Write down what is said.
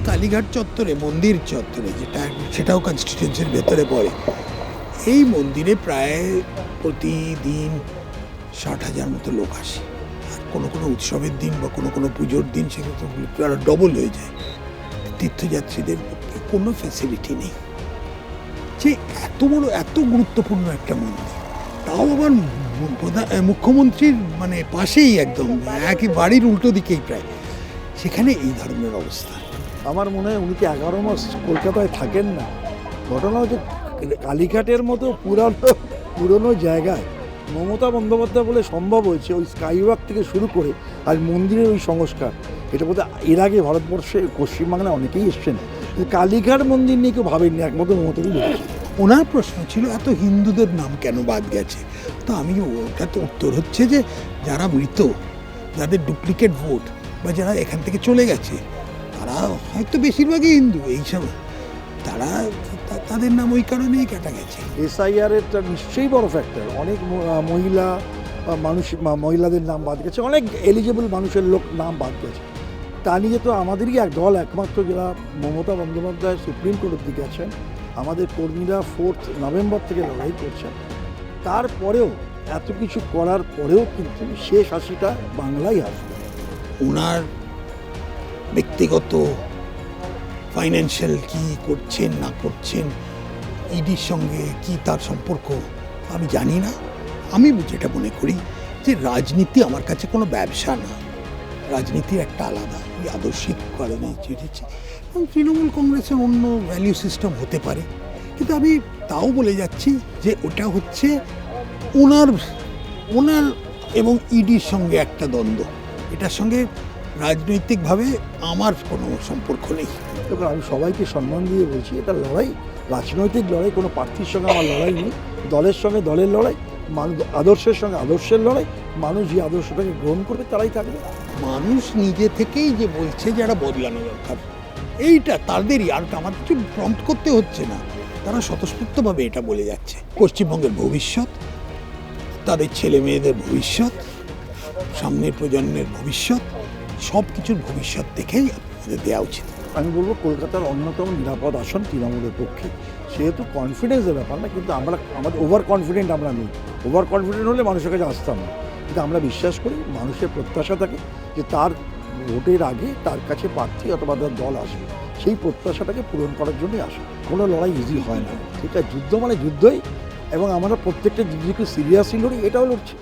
কালীঘাট চত্বরে, মন্দির চত্বরে, সেটাও কনস্টিটিউয়েন্সির ভেতরে পড়ে, এই মন্দিরে প্রায় প্রতিদিন 60,000 মতো লোক আসে। আর কোনো কোনো উৎসবের দিন বা কোনো কোনো পুজোর দিন সেগুলো তো আরো ডবল হয়ে যায়। তীর্থযাত্রীদের পক্ষে কোনো ফ্যাসিলিটি নেই, যে এত বড় এত গুরুত্বপূর্ণ একটা মন্দির, তাও আবার মুখ্যমন্ত্রীর মানে পাশেই, একদম একই বাড়ির উল্টো দিকেই প্রায়, সেখানে এই ধরনের অবস্থা। আমার মনে হয় উনি কি 11 মাস কলকাতায় থাকেন না। ঘটনা হচ্ছে কালীঘাটের মতো পুরনো জায়গায় মমতা বন্দ্যোপাধ্যায় বলে সম্ভব হয়েছে ওই স্কাইওয়াক থেকে শুরু করে আর মন্দিরের ওই সংস্কার। এটা বোধহয় এর আগে ভারতবর্ষে পশ্চিমবাংলায় অনেকেই এসছেন, কালীঘাট মন্দির নিয়ে কেউ ভাবেননি, একমাত্র মমতাই বলেছে। ওনার প্রশ্ন ছিল এত হিন্দুদের নাম কেন বাদ গেছে। তো আমি ওটা তো উত্তর হচ্ছে যে যারা মৃত, যাদের ডুপ্লিকেট ভোট বা যারা এখান থেকে চলে গেছে, তারা হয়তো বেশিরভাগই হিন্দু, এইসব তাদের নাম ওই কারণেই কাটা গেছে। এসআইআরটা নিশ্চয়ই বড় ফ্যাক্টর। অনেক মহিলাদের নাম বাদ গেছে, অনেক এলিজেবল মানুষের নাম বাদ গেছে। তা নিয়ে তো আমাদেরই এক দল একমাত্র যারা মমতা বন্দ্যোপাধ্যায় সুপ্রিম কোর্টের দিকে আছেন, আমাদের কর্মীরা 4 নভেম্বর থেকে লড়াই করছেন। তারপরেও এত কিছু করার পরেও কিন্তু শেষ হাসিটা বাংলায় আসবে। ওনার ব্যক্তিগত ফাইন্যান্সিয়াল কি করছেন না করছেন, ইডির সঙ্গে কি তার সম্পর্ক আমি জানি না। আমি যেটা মনে করি যে রাজনীতি আমার কাছে কোনো ব্যবসা না, রাজনীতির একটা আলাদা ওই আদর্শিক কারণে চেয়েছে, এবং তৃণমূল কংগ্রেসের অন্য ভ্যালিউ সিস্টেম হতে পারে, কিন্তু আমি তাও বলে যাচ্ছি যে ওটা হচ্ছে ওনার এবং ইডির সঙ্গে একটা দ্বন্দ্ব, এটার সঙ্গে রাজনৈতিকভাবে আমার কোনো সম্পর্ক নেই। তবে আমি সবাইকে সম্মান দিয়ে বলছি, এটা লড়াই, রাজনৈতিক লড়াই, কোনো প্রার্থীর সঙ্গে আমার লড়াই নেই। দলের সঙ্গে দলের লড়াই, আদর্শের সঙ্গে আদর্শের লড়াই। মানুষ যে আদর্শটাকে গ্রহণ করবে তারাই থাকবে। মানুষ নিজে থেকেই যে বলছে যারা বদলানো দরকার, এইটা তাদেরই, আর আমার কিছু প্রম্পট করতে হচ্ছে না, তারা স্বতঃস্ফূর্তভাবে এটা বলে যাচ্ছে। পশ্চিমবঙ্গের ভবিষ্যৎ, তাদের ছেলে মেয়েদের ভবিষ্যৎ, সামনের প্রজন্মের ভবিষ্যৎ, সব কিছুর ভবিষ্যৎ দেখেই আমাদের দেওয়া উচিত। আমি বলবো কলকাতার অন্যতম নিরাপদ আসন তৃণমূলের পক্ষে। সেহেতু কনফিডেন্সের ব্যাপার না, কিন্তু আমাদের ওভার কনফিডেন্ট আমরা নই। ওভার কনফিডেন্ট হলে মানুষের কাছে আসতাম না, কিন্তু আমরা বিশ্বাস করি মানুষের প্রত্যাশা থাকে যে তার ভোটের আগে তার কাছে প্রার্থী অথবা তার দল আসবে, সেই প্রত্যাশাটাকে পূরণ করার জন্যই আসে। কোনো লড়াই ইজি হয় না, ঠিক আছে? যুদ্ধ মানে যুদ্ধই, এবং আমরা প্রত্যেকটা যুদ্ধকে সিরিয়াসলি লড়ি, এটাও লড়ছি।